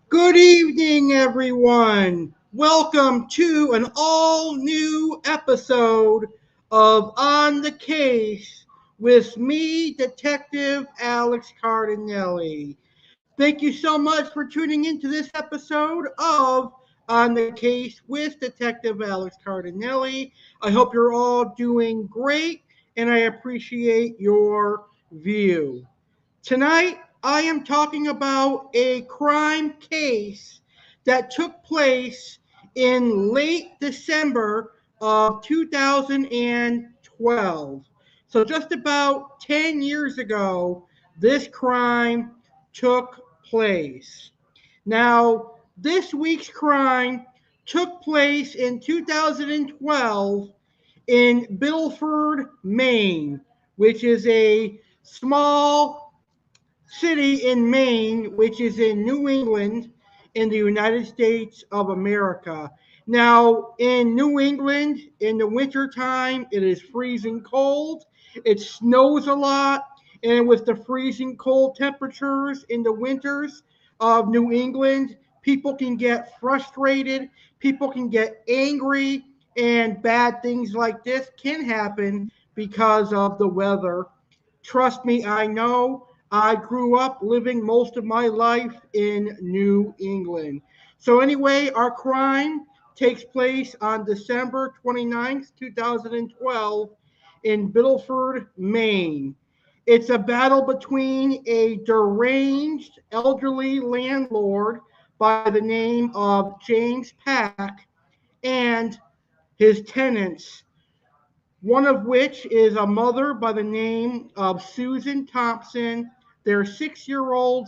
Good evening, everyone. Welcome to an all-new episode of On the Case with me, Detective Alex Cardinale. Thank you so much for tuning into this episode of On the Case with Detective Alex Cardinale. I hope you're all doing great, and I appreciate your view. Tonight, I am talking about a crime case that took place in late December of 2012. So just about 10 years ago, this crime took place. Now, this week's crime took place in 2012 in Biddleford, Maine, which is a small city in Maine, which is in New England in the United States of America. Now, in New England, in the wintertime, it is freezing cold. It snows a lot. And with the freezing cold temperatures in the winters of New England, people can get frustrated. People can get angry. And bad things like this can happen because of the weather. Trust me, I know. I grew up living most of my life in New England. So anyway, our crime takes place on December 29th, 2012 in Biddleford, Maine. It's a battle between a deranged elderly landlord by the name of James Pak and his tenants, one of which is a mother by the name of Susan Thompson, her 6-year-old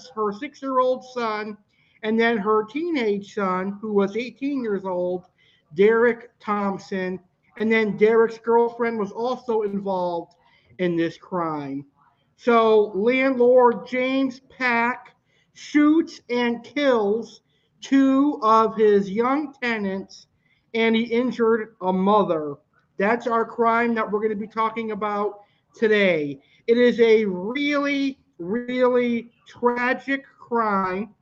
son, and then her teenage son, who was 18 years old, Derrick Thompson. And then Derrick's girlfriend was also involved in this crime. So landlord James Pak shoots and kills two of his young tenants, and he injured a mother. That's our crime that we're going to be talking about today. It is a really, really tragic crime.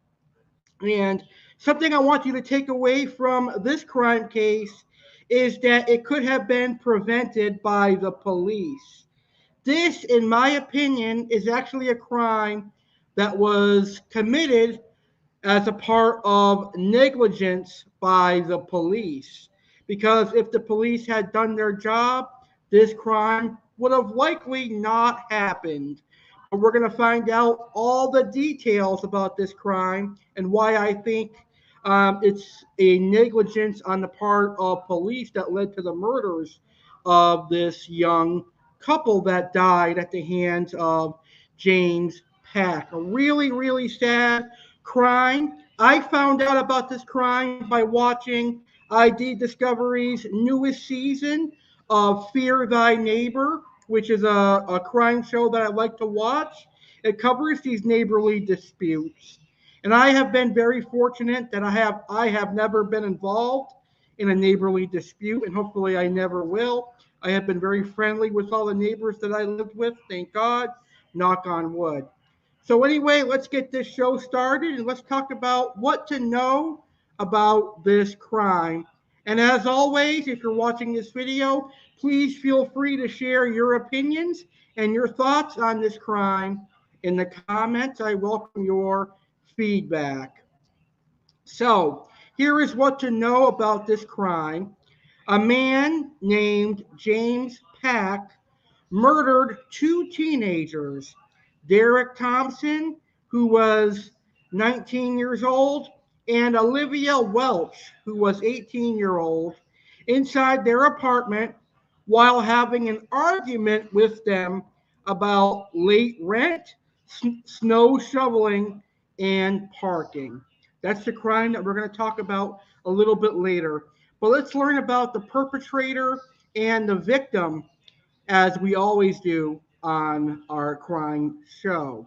And something I want you to take away from this crime case is that it could have been prevented by the police. This, in my opinion, is actually a crime that was committed as a part of negligence by the police. Because if the police had done their job, this crime would have likely not happened. But we're going to find out all the details about this crime and why I think it's a negligence on the part of police that led to the murders of this young couple that died at the hands of James Pak. A really, really sad crime. I found out about this crime by watching ID Discovery's newest season of Fear Thy Neighbor, which is a crime show that I like to watch. It covers these neighborly disputes. And I have been very fortunate that I have never been involved in a neighborly dispute, and hopefully I never will. I have been very friendly with all the neighbors that I lived with, thank God, knock on wood. So anyway, let's get this show started and let's talk about what to know about this crime. And as always, if you're watching this video, please feel free to share your opinions and your thoughts on this crime in the comments. I welcome your feedback. So here is what to know about this crime. A man named James Pak murdered two teenagers, Derrick Thompson, who was 19 years old, and Olivia Welch, who was 18-year-old, inside their apartment while having an argument with them about late rent, snow shoveling, and parking. That's the crime that we're going to talk about a little bit later. But let's learn about the perpetrator and the victim, as we always do on our crime show.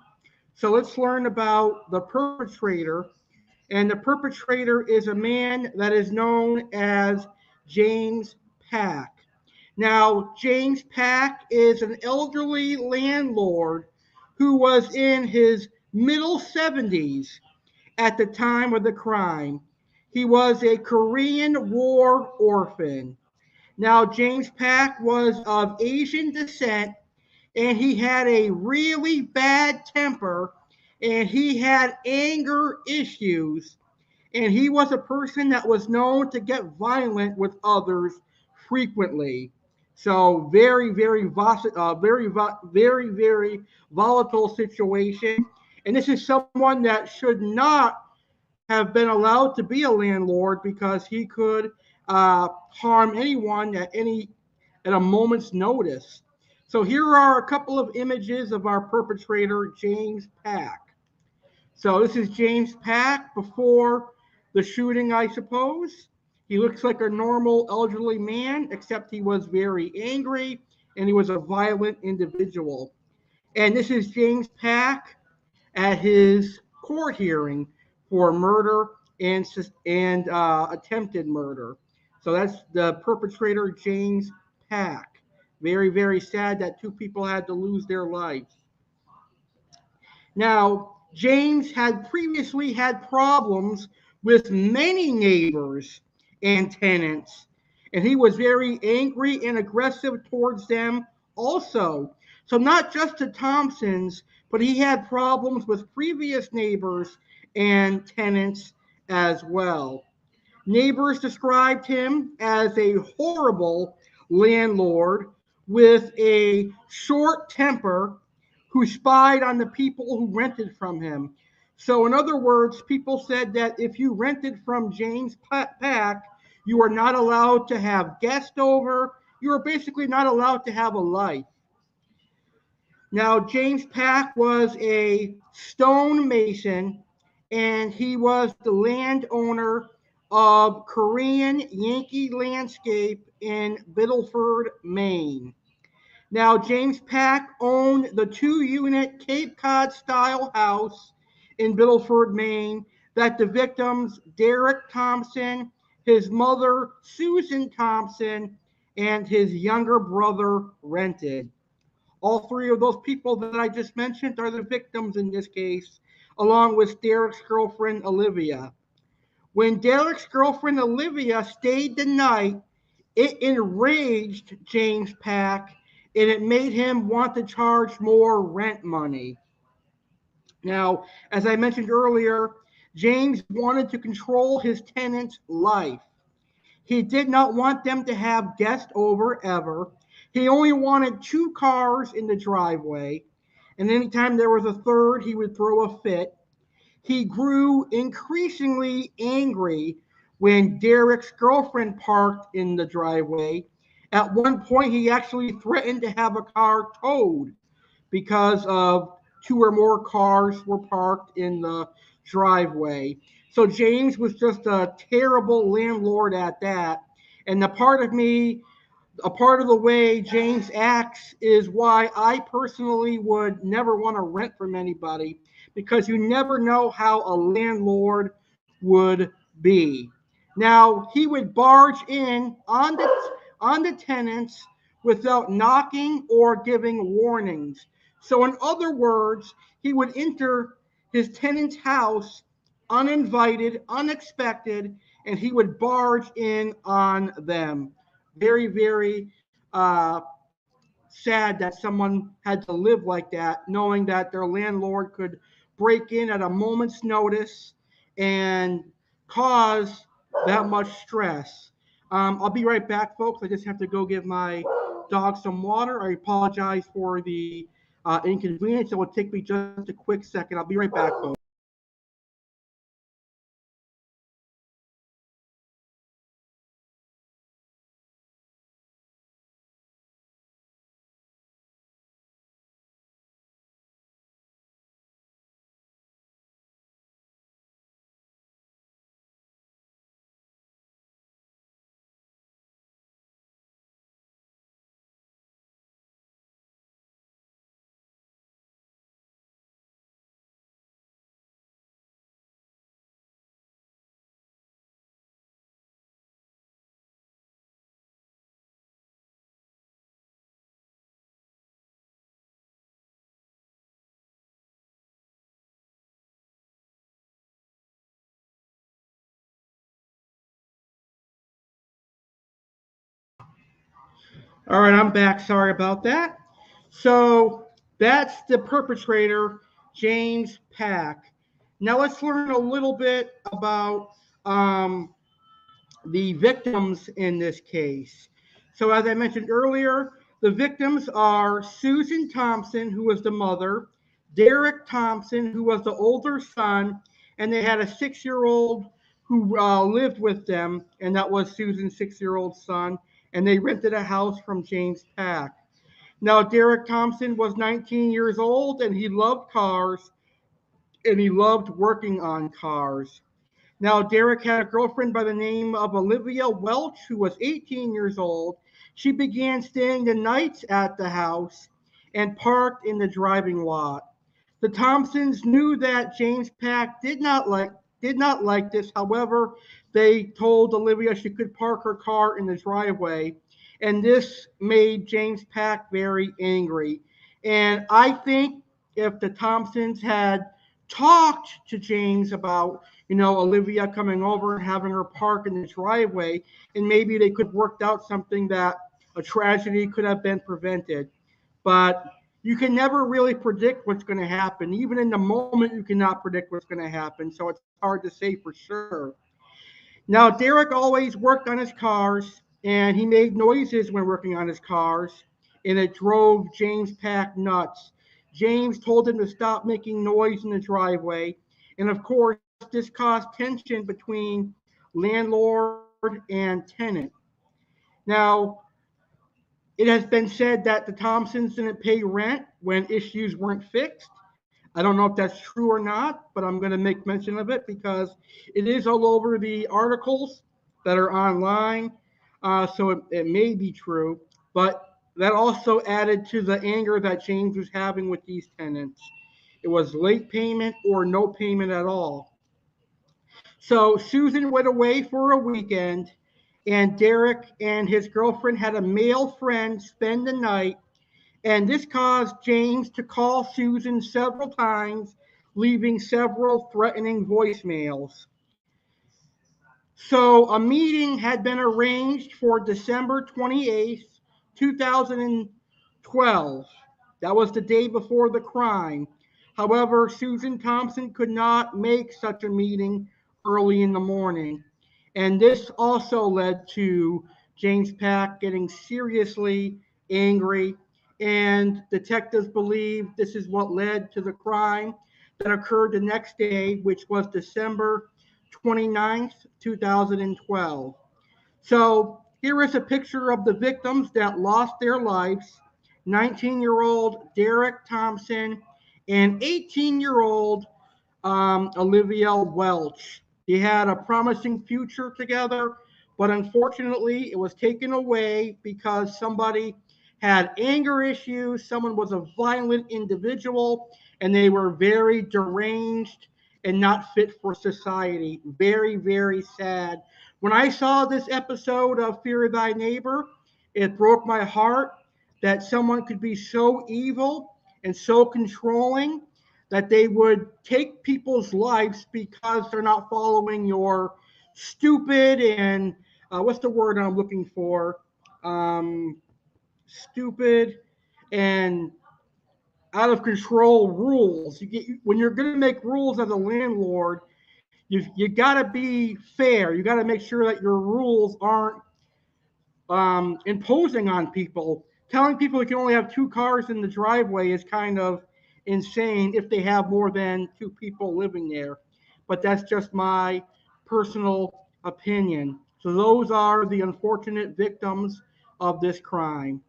So let's learn about the perpetrator. And the perpetrator is a man that is known as James Pak. Now, James Pak is an elderly landlord who was in his middle 70s at the time of the crime. He was a Korean War orphan. Now, James Pak was of Asian descent and he had a really bad temper and he had anger issues. And he was a person that was known to get violent with others frequently. So very volatile situation. And this is someone that should not have been allowed to be a landlord because he could harm anyone at a moment's notice. So here are a couple of images of our perpetrator, James Pak. So this is James Pak before the shooting, I suppose. He looks like a normal elderly man, except he was very angry and he was a violent individual. And this is James Pak at his court hearing for murder and attempted murder. So that's the perpetrator, James Pak. Very sad that two people had to lose their lives. Now, James had previously had problems with many neighbors and tenants, and he was very angry and aggressive towards them also. So, not just the Thompsons, but he had problems with previous neighbors and tenants as well. Neighbors described him as a horrible landlord with a short temper who spied on the people who rented from him. So, in other words, people said that if you rented from James Pak, you were not allowed to have guests over. You were basically not allowed to have a life. Now, James Pak was a stonemason, and he was the landowner of Korean Yankee Landscape in Biddleford, Maine. Now, James Pak owned the 2-unit Cape Cod style house in Biddleford, Maine, that the victims, Derrick Thompson, his mother, Susan Thompson, and his younger brother rented. All three of those people that I just mentioned are the victims in this case, along with Derrick's girlfriend, Olivia. When Derrick's girlfriend, Olivia, stayed the night, it enraged James Pak and it made him want to charge more rent money. Now, as I mentioned earlier, James wanted to control his tenant's life. He did not want them to have guests over ever. He only wanted 2 cars in the driveway, and anytime there was a third, he would throw a fit. He grew increasingly angry when Derrick's girlfriend parked in the driveway. At one point, he actually threatened to have a car towed because of 2 or more cars were parked in the driveway. So James was just a terrible landlord at that. And a part of the way James acts is why I personally would never want to rent from anybody, because you never know how a landlord would be. Now, he would barge in on the tenants without knocking or giving warnings. So, in other words, he would enter his tenant's house uninvited, unexpected, and he would barge in on them. Very, very sad that someone had to live like that, knowing that their landlord could break in at a moment's notice and cause that much stress. I'll be right back, folks. I just have to go give my dog some water. I apologize for the inconvenience. It will take me just a quick second. I'll be right back, folks. All right, I'm back. Sorry about that. So that's the perpetrator, James Pak. Now let's learn a little bit about the victims in this case. So, as I mentioned earlier, the victims are Susan Thompson, who was the mother, Derrick Thompson, who was the older son, and they had a 6-year-old who lived with them, and that was Susan's 6-year-old son, and they rented a house from James Pak. Now, Derrick Thompson was 19 years old, and he loved cars, and he loved working on cars. Now, Derrick had a girlfriend by the name of Olivia Welch, who was 18 years old. She began staying the nights at the house and parked in the driving lot. The Thompsons knew that James Pak did not like this. However, they told Olivia she could park her car in the driveway, and this made James Pak very angry. And I think if the Thompsons had talked to James about, Olivia coming over and having her park in the driveway, and maybe they could have worked out something that a tragedy could have been prevented. But you can never really predict what's going to happen. Even in the moment, you cannot predict what's going to happen. So it's hard to say for sure. Now, Derrick always worked on his cars, and he made noises when working on his cars, and it drove James Pak nuts. James told him to stop making noise in the driveway, and of course, this caused tension between landlord and tenant. Now, it has been said that the Thompsons didn't pay rent when issues weren't fixed. I don't know if that's true or not, but I'm going to make mention of it because it is all over the articles that are online. So it may be true, but that also added to the anger that James was having with these tenants. It was late payment or no payment at all. So Susan went away for a weekend, and Derrick and his girlfriend had a male friend spend the night, and this caused James to call Susan several times, leaving several threatening voicemails. So a meeting had been arranged for December 28th, 2012. That was the day before the crime. However, Susan Thompson could not make such a meeting early in the morning. And this also led to James Pak getting seriously angry. And detectives believe this is what led to the crime that occurred the next day, which was December 29th, 2012. So here is a picture of the victims that lost their lives: 19-year-old Derrick Thompson and 18-year-old Olivia Welch. They had a promising future together, but unfortunately, it was taken away because somebody had anger issues, someone was a violent individual, and they were very deranged and not fit for society. Very, very sad. When I saw this episode of Fear Thy Neighbor, It broke my heart that someone could be so evil and so controlling that they would take people's lives because they're not following your stupid and what's the word I'm looking for? Um, Stupid and out of control rules. When you're going to make rules as a landlord, you got to be fair. You got to make sure that your rules aren't imposing on people. Telling people you can only have two cars in the driveway is kind of insane if they have more than two people living there. But that's just my personal opinion. So those are the unfortunate victims of this crime.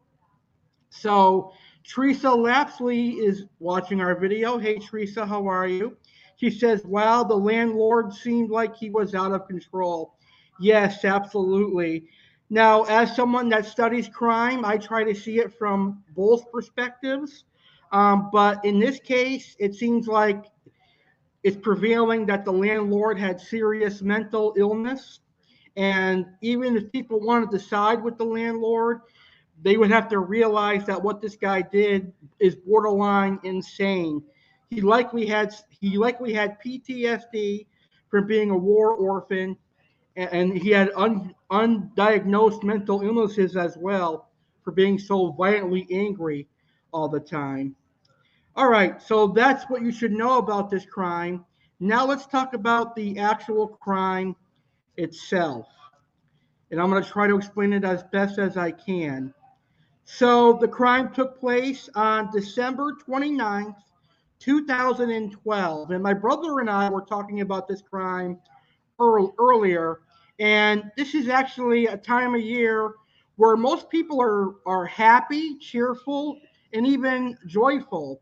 So Teresa Lapsley is watching our video. Hey, Teresa, how are you? She says, wow, the landlord seemed like he was out of control. Yes, absolutely. Now, as someone that studies crime, I try to see it from both perspectives. But in this case, it seems like it's prevailing that the landlord had serious mental illness. And even if people wanted to side with the landlord, they would have to realize that what this guy did is borderline insane. He likely had PTSD from being a war orphan, and he had undiagnosed mental illnesses as well for being so violently angry all the time. All right, so that's what you should know about this crime. Now let's talk about the actual crime itself. And I'm going to try to explain it as best as I can. So the crime took place on December 29th, 2012. And my brother and I were talking about this crime earlier. And this is actually a time of year where most people are happy, cheerful, and even joyful.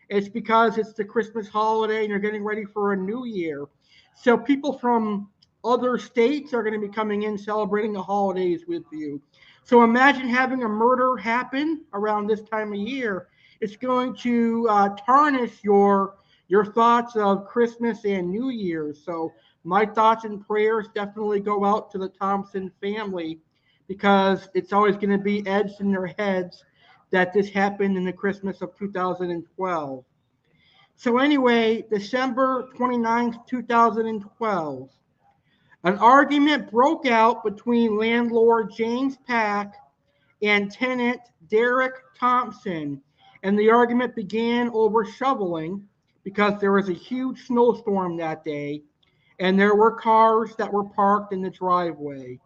It's because it's the Christmas holiday and you're getting ready for a new year. So people from other states are going to be coming in celebrating the holidays with you. So imagine having a murder happen around this time of year. It's going to tarnish your thoughts of Christmas and New Year's. So my thoughts and prayers definitely go out to the Thompson family because it's always going to be edged in their heads that this happened in the Christmas of 2012. So anyway, December 29th, 2012, an argument broke out between landlord James Pak and tenant Derrick Thompson, and the argument began over shoveling because there was a huge snowstorm that day and there were cars that were parked in the driveway.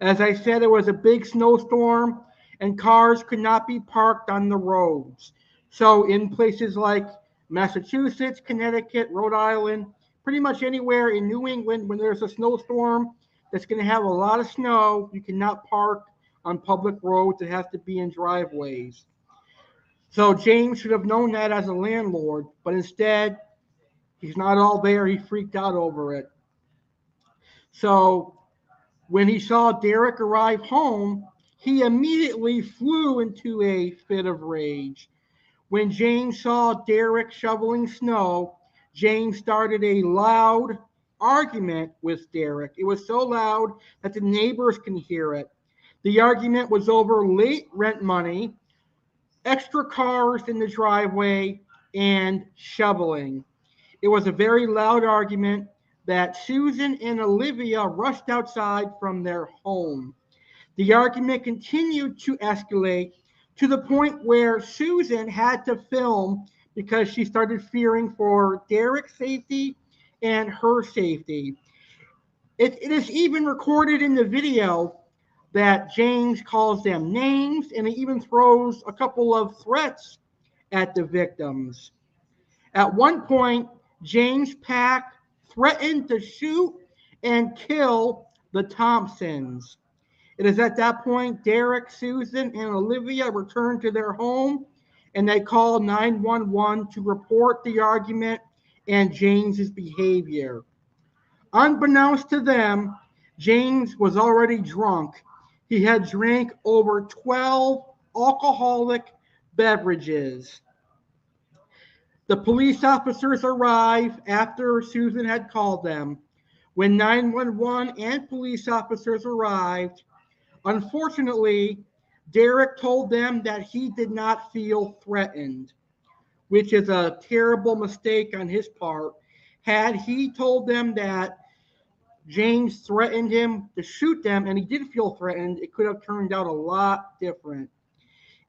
As I said, it was a big snowstorm and cars could not be parked on the roads. So in places like Massachusetts, Connecticut, Rhode Island, pretty much anywhere in New England when there's a snowstorm that's going to have a lot of snow, you cannot park on public roads. It has to be in driveways. So James should have known that as a landlord, but instead, he's not all there. He freaked out over it. So when he saw Derrick arrive home, he immediately flew into a fit of rage. When James saw Derrick shoveling snow, James started a loud argument with Derrick. It was so loud that the neighbors can hear it. The argument was over late rent money, extra cars in the driveway, and shoveling. It was a very loud argument that Susan and Olivia rushed outside from their home. The argument continued to escalate to the point where Susan had to film because she started fearing for Derrick's safety and her safety. It is even recorded in the video that James calls them names and he even throws a couple of threats at the victims. At one point, James Pak threatened to shoot and kill the Thompsons. It is at that point Derrick, Susan, and Olivia returned to their home and they called 911 to report the argument and James's behavior. Unbeknownst to them, James was already drunk. He had drank over 12 alcoholic beverages. The police officers arrived after Susan had called them. When 911 and police officers arrived, unfortunately, Derrick told them that he did not feel threatened, which is a terrible mistake on his part. Had he told them that James threatened him to shoot them and he did feel threatened, it could have turned out a lot different.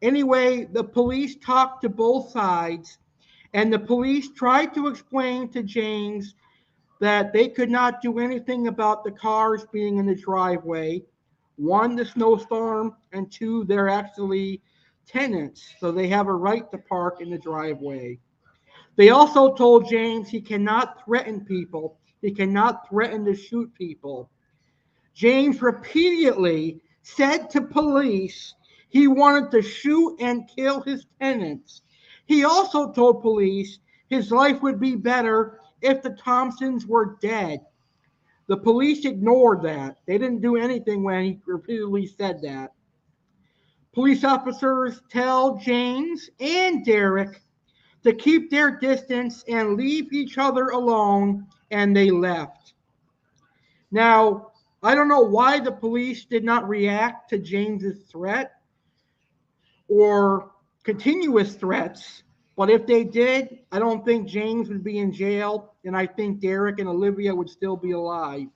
Anyway, the police talked to both sides, and the police tried to explain to James that they could not do anything about the cars being in the driveway. One, the snowstorm, and two, they're actually tenants, so they have a right to park in the driveway. They also told James he cannot threaten people. He cannot threaten to shoot people. James repeatedly said to police he wanted to shoot and kill his tenants. He also told police his life would be better if the Thompsons were dead. The police ignored that. They didn't do anything when he repeatedly said that. Police officers tell James and Derrick to keep their distance and leave each other alone, and they left. Now, I don't know why the police did not react to James's threat or continuous threats, but if they did, I don't think James would be in jail, and I think Derrick and Olivia would still be alive.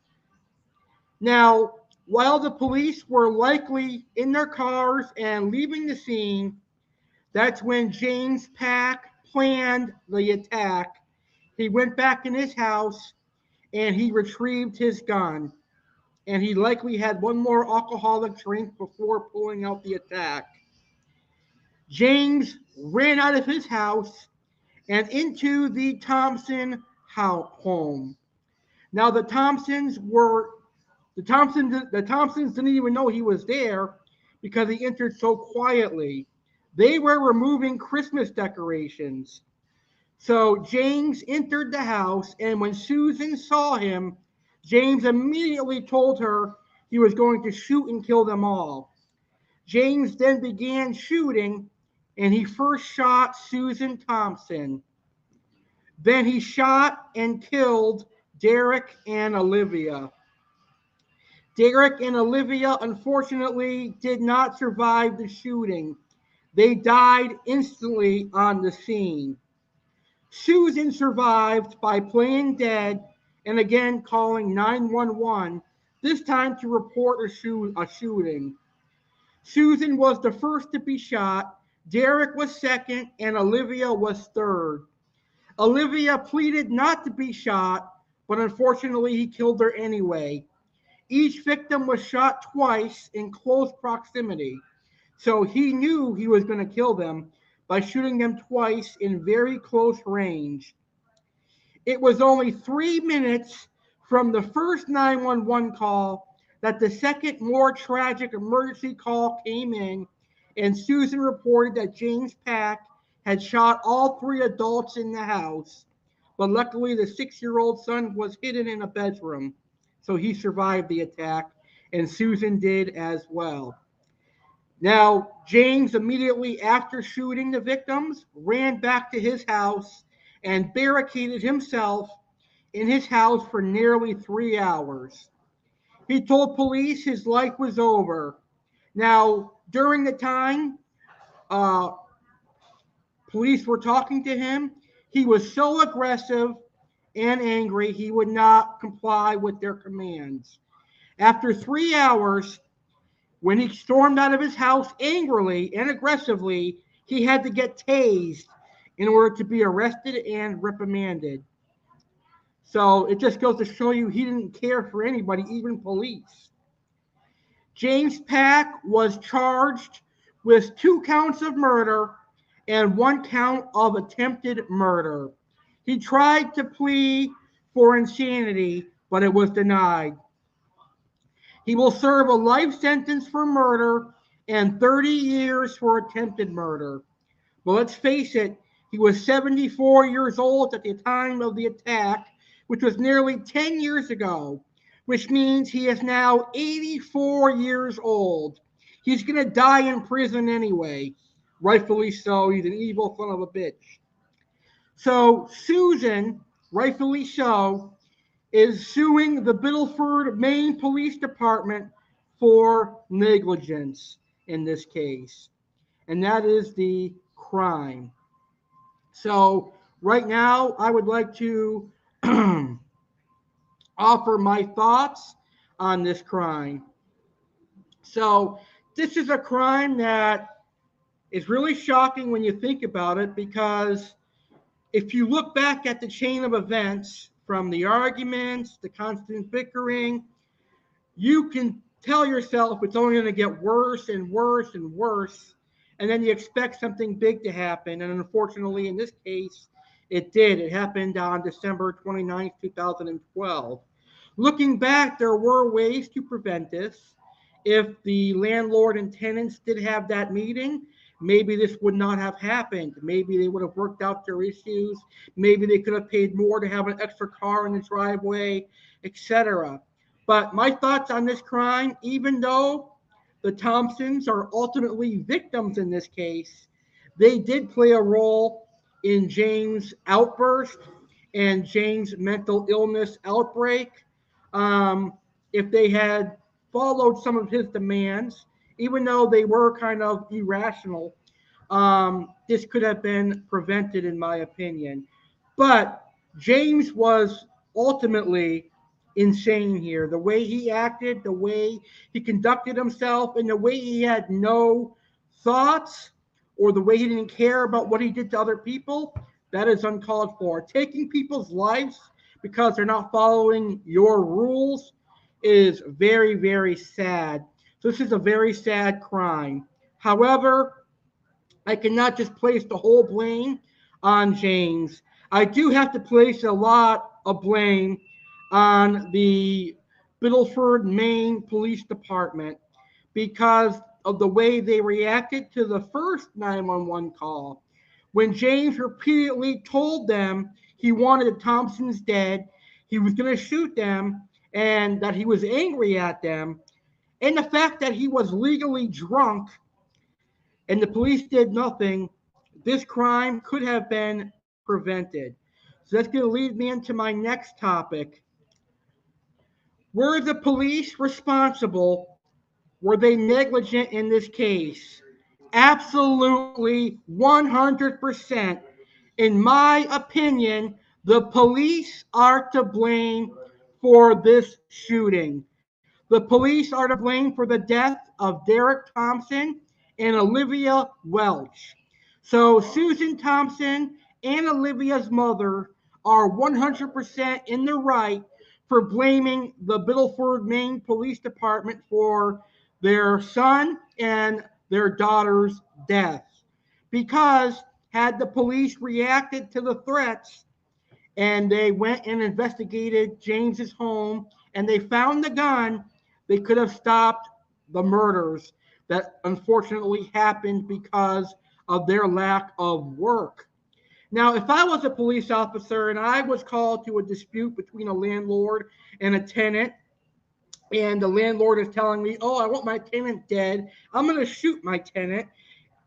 Now, while the police were likely in their cars and leaving the scene, that's when James Pak planned the attack. He went back in his house and he retrieved his gun. And he likely had one more alcoholic drink before pulling out the attack. James ran out of his house and into the Thompson home. Now the Thompsons didn't even know he was there because he entered so quietly. They were removing Christmas decorations. So James entered the house, and when Susan saw him, James immediately told her he was going to shoot and kill them all. James then began shooting, and he first shot Susan Thompson. Then he shot and killed Derrick and Olivia. Derrick and Olivia, unfortunately, did not survive the shooting. They died instantly on the scene. Susan survived by playing dead and again calling 911, this time to report a shooting. Susan was the first to be shot, Derrick was second, and Olivia was third. Olivia pleaded not to be shot, but unfortunately he killed her anyway. Each victim was shot twice in close proximity, so he knew he was going to kill them by shooting them twice in very close range. It was only 3 minutes from the first 911 call that the second, more tragic emergency call came in, and Susan reported that James Pak had shot all three adults in the house, but luckily the 6-year-old son was hidden in a bedroom. So he survived the attack, and Susan did as well. Now, James, immediately after shooting the victims, ran back to his house and barricaded himself in his house for nearly 3 hours. He told police his life was over. Now, during the time police were talking to him, he was so aggressive and angry, he would not comply with their commands. After 3 hours, when he stormed out of his house angrily and aggressively, he had to get tased in order to be arrested and reprimanded. So it just goes to show you he didn't care for anybody, even police. James Pak was charged with 2 counts of murder and 1 count of attempted murder. He tried to plead for insanity, but it was denied. He will serve a life sentence for murder and 30 years for attempted murder. But let's face it, he was 74 years old at the time of the attack, which was nearly 10 years ago, which means he is now 84 years old. He's going to die in prison anyway. Rightfully so. He's an evil son of a bitch. So Susan, rightfully so, is suing the Biddleford, Maine Police Department for negligence. in this case, and that is the crime. So, right now, I would like to offer my thoughts on this crime. So, this is a crime that is really shocking when you think about it, because if you look back at the chain of events from the arguments, the constant bickering, you can tell yourself it's only going to get worse and worse and worse. And then you expect something big to happen. And unfortunately, in this case, it did. It happened on December 29th, 2012. Looking back, there were ways to prevent this. If the landlord and tenants did have that meeting, maybe this would not have happened. Maybe they would have worked out their issues. Maybe they could have paid more to have an extra car in the driveway, etc. But my thoughts on this crime, even though the Thompsons are ultimately victims in this case, they did play a role in James' outburst and James' mental illness outbreak. Um, if they had followed some of his demands, even though they were kind of irrational, this could have been prevented, in my opinion. But James was ultimately insane here. The way he acted, the way he conducted himself, and the way he had no thoughts, or the way he didn't care about what he did to other people, that is uncalled for. Taking people's lives because they're not following your rules is very, very sad. So this is a very sad crime. However, I cannot just place the whole blame on James. I do have to place a lot of blame on the Biddleford, Maine Police Department, because of the way they reacted to the first 911 call. When James repeatedly told them he wanted the Thompsons dead, he was going to shoot them, and that he was angry at them, and the fact that he was legally drunk and the police did nothing, this crime could have been prevented. So that's going to lead me into my next topic. Were the police responsible? Were they negligent in this case? Absolutely 100%. In my opinion, the police are to blame for this shooting. The police are to blame for the death of Derrick Thompson and Olivia Welch. So Susan Thompson and Olivia's mother are 100% in the right for blaming the Biddleford, Maine Police Department for their son and their daughter's death. Because had the police reacted to the threats and they went and investigated James's home and they found the gun, they could have stopped the murders that unfortunately happened because of their lack of work. Now, if I was a police officer and I was called to a dispute between a landlord and a tenant, and the landlord is telling me, oh, I want my tenant dead, I'm going to shoot my tenant.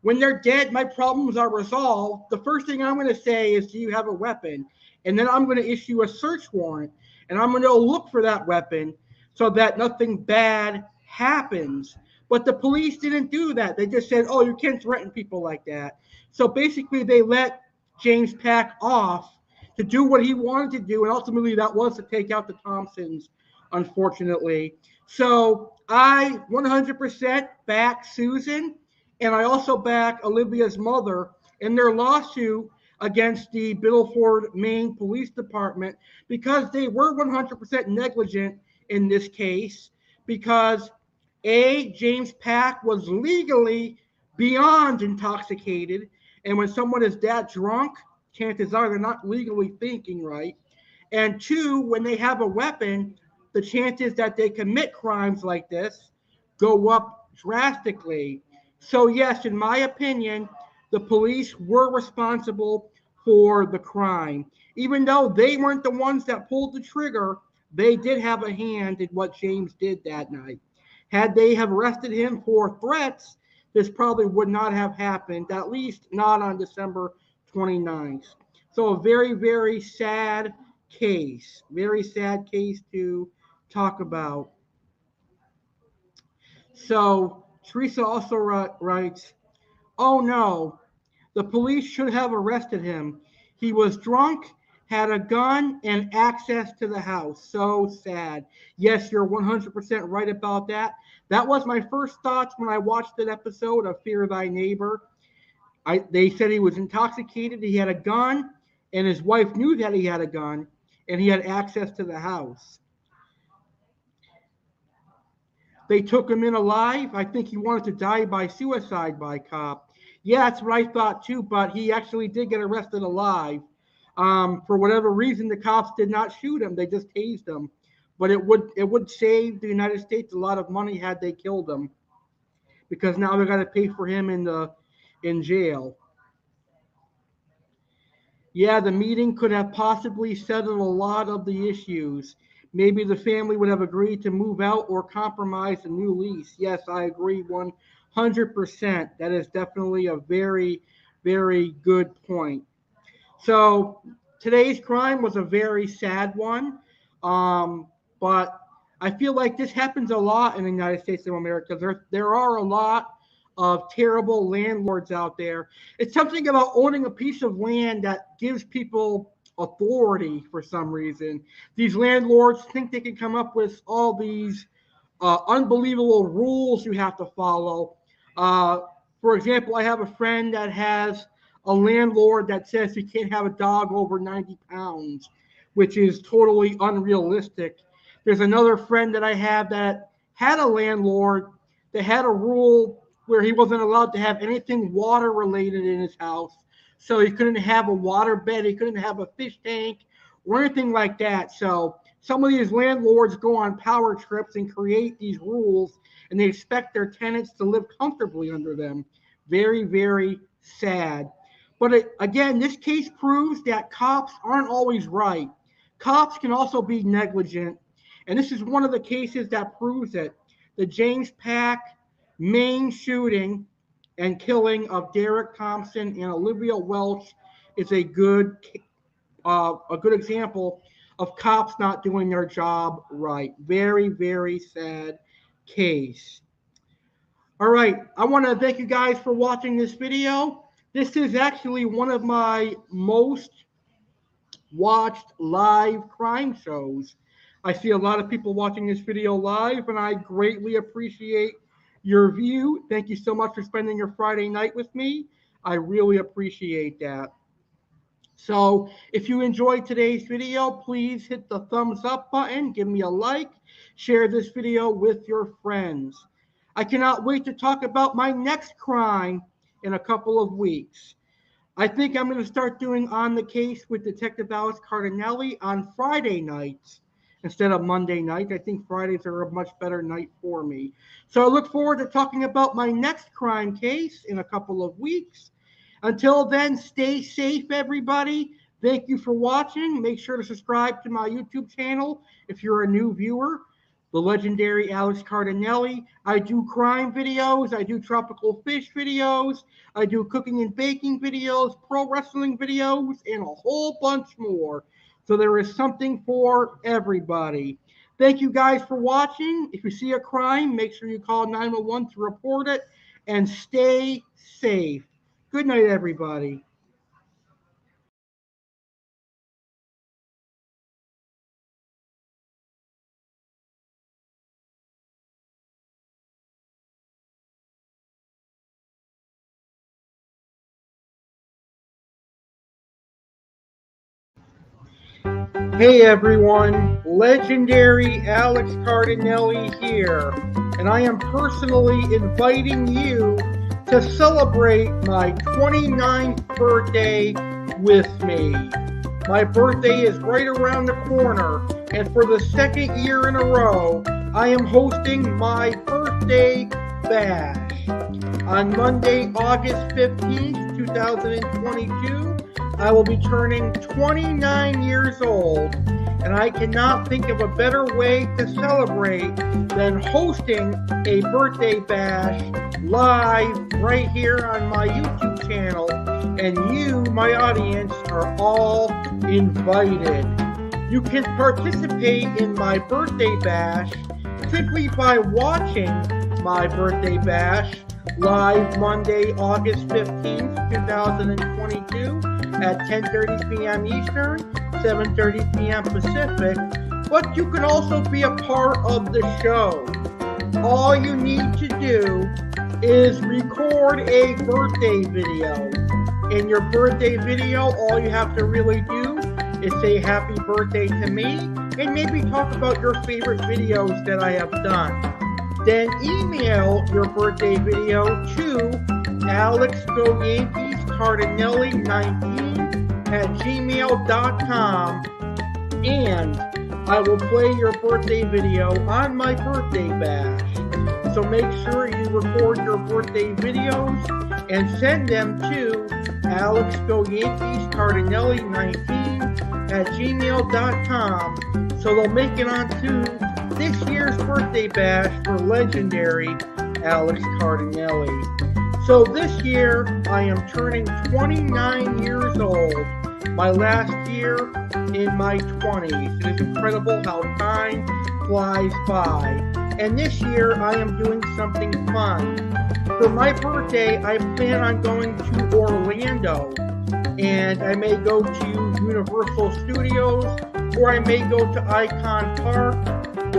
When they're dead, my problems are resolved. The first thing I'm going to say is, do you have a weapon? And then I'm going to issue a search warrant, and I'm going to look for that weapon so that nothing bad happens. But the police didn't do that. They just said, oh, you can't threaten people like that. So basically, they let James Pak off to do what he wanted to do, and ultimately that was to take out the Thompsons, unfortunately. So I 100% back Susan, and I also back Olivia's mother in their lawsuit against the Biddleford, Maine Police Department, because they were 100% negligent in this case, because James Pak was legally beyond intoxicated, and when someone is that drunk, chances are they're not legally thinking right. And two, when they have a weapon, the chances that they commit crimes like this go up drastically. So, yes, in my opinion, the police were responsible for the crime. Even though they weren't the ones that pulled the trigger, they did have a hand in what James did that night. Had they have arrested him for threats, this probably would not have happened, at least not on December 29th. So a very, very sad to talk about. So Teresa also writes, "Oh no, the police should have arrested him. He was drunk, had a gun, and access to the house. So sad." Yes, you're 100% right about that. That was my first thoughts when I watched that episode of Fear Thy Neighbor. They said he was intoxicated, he had a gun, and his wife knew that he had a gun, and he had access to the house. They took him in alive. I think he wanted to die by suicide by cop. Yeah, that's what I thought too, but he actually did get arrested alive. For whatever reason, the cops did not shoot him. They just tased him. But it would save the United States a lot of money had they killed him, because now they're going to pay for him in jail. Yeah, the meeting could have possibly settled a lot of the issues. Maybe the family would have agreed to move out or compromise a new lease. Yes, I agree 100%. That is definitely a very, very good point. So today's crime was a very sad one, but I feel like this happens a lot in the United States of America. There are a lot of terrible landlords out there. It's something about owning a piece of land that gives people authority for some reason. These landlords think they can come up with all these unbelievable rules you have to follow. For example, I have a friend that has a landlord that says you can't have a dog over 90 pounds, which is totally unrealistic. There's another friend that I have that had a landlord that had a rule where he wasn't allowed to have anything water related in his house. So he couldn't have a water bed, he couldn't have a fish tank or anything like that. So some of these landlords go on power trips and create these rules, and they expect their tenants to live comfortably under them. Very, very sad. But again, this case proves that cops aren't always right. Cops can also be negligent. And this is one of the cases that proves it. The James Pak, Maine shooting and killing of Derrick Thompson and Olivia Welch is a good example of cops not doing their job right. Very, very sad case. All right, I want to thank you guys for watching this video. This is actually one of my most watched live crime shows. I see a lot of people watching this video live, and I greatly appreciate your view. Thank you so much for spending your Friday night with me. I really appreciate that. So if you enjoyed today's video, please hit the thumbs up button, give me a like, share this video with your friends. I cannot wait to talk about my next crime in a couple of weeks. I think I'm going to start doing On the Case with Detective Alex Cardinale on Friday nights instead of Monday night. I think Fridays are a much better night for me. So I look forward to talking about my next crime case in a couple of weeks. Until then, stay safe, everybody. Thank you for watching. Make sure to subscribe to my YouTube channel if you're a new viewer. The legendary Alex Cardinale. I do crime videos. I do tropical fish videos. I do cooking and baking videos, pro wrestling videos, and a whole bunch more. So there is something for everybody. Thank you guys for watching. If you see a crime, make sure you call 911 to report it, and stay safe. Good night, everybody. Hey everyone, legendary Alex Cardinale here, and I am personally inviting you to celebrate my 29th birthday with me. My birthday is right around the corner, and for the second year in a row, I am hosting my birthday bash. On Monday, August 15th, 2022, I will be turning 29 years old, and I cannot think of a better way to celebrate than hosting a birthday bash live right here on my YouTube channel, and you, my audience, are all invited. You can participate in my birthday bash simply by watching my birthday bash live Monday, August 15th, 2022 at 10:30 p.m. Eastern, 7:30 p.m. Pacific. But you can also be a part of the show. All you need to do is record a birthday video. In your birthday video, all you have to really do is say happy birthday to me and maybe talk about your favorite videos that I have done. Then email your birthday video to alexcardinale19@gmail.com and I will play your birthday video on my birthday bash. So make sure you record your birthday videos and send them to alexcardinale19@gmail.com so they'll make it onto this year's birthday bash for legendary Alex Cardinale. So this year I am turning 29 years old. My last year in my 20s. It is incredible how time flies by. And this year I am doing something fun. For my birthday, I plan on going to Orlando. And I may go to Universal Studios, or I may go to Icon Park,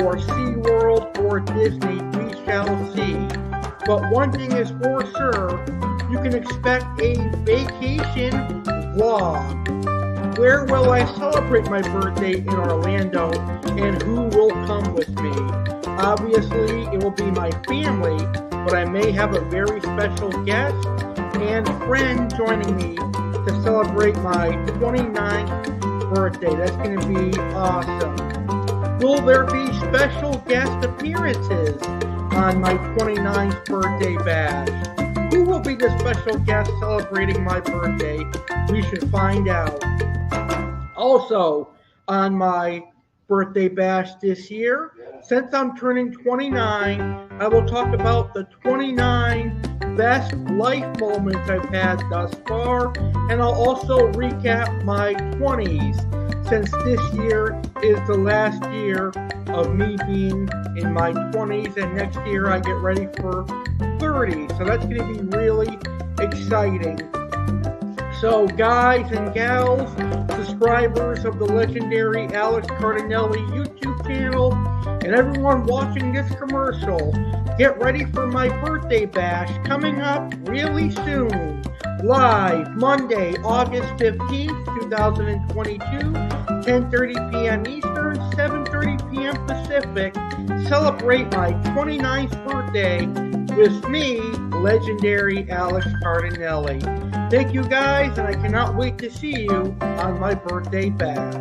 or SeaWorld, or Disney. We shall see. But one thing is for sure, you can expect a vacation vlog. Where will I celebrate my birthday in Orlando, and who will come with me? Obviously, it will be my family, but I may have a very special guest and friend joining me to celebrate my 29th birthday. That's going to be awesome. Will there be special guest appearances on my 29th birthday bash? Who will be the special guest celebrating my birthday? We should find out. Also, on my birthday bash this year, since I'm turning 29, I will talk about the 29 best life moments I've had thus far, and I'll also recap my 20s, since this year is the last year of me being in my 20s, and next year I get ready for 30, so that's going to be really exciting. So guys and gals, subscribers of the legendary Alex Cardinale YouTube channel, and everyone watching this commercial, get ready for my birthday bash coming up really soon. Live Monday, August 15th, 2022, 10:30 p.m. Eastern, 7:30 p.m. Pacific. Celebrate my 29th birthday with me, legendary Alex Cardinale. Thank you guys, and I cannot wait to see you on my birthday bash.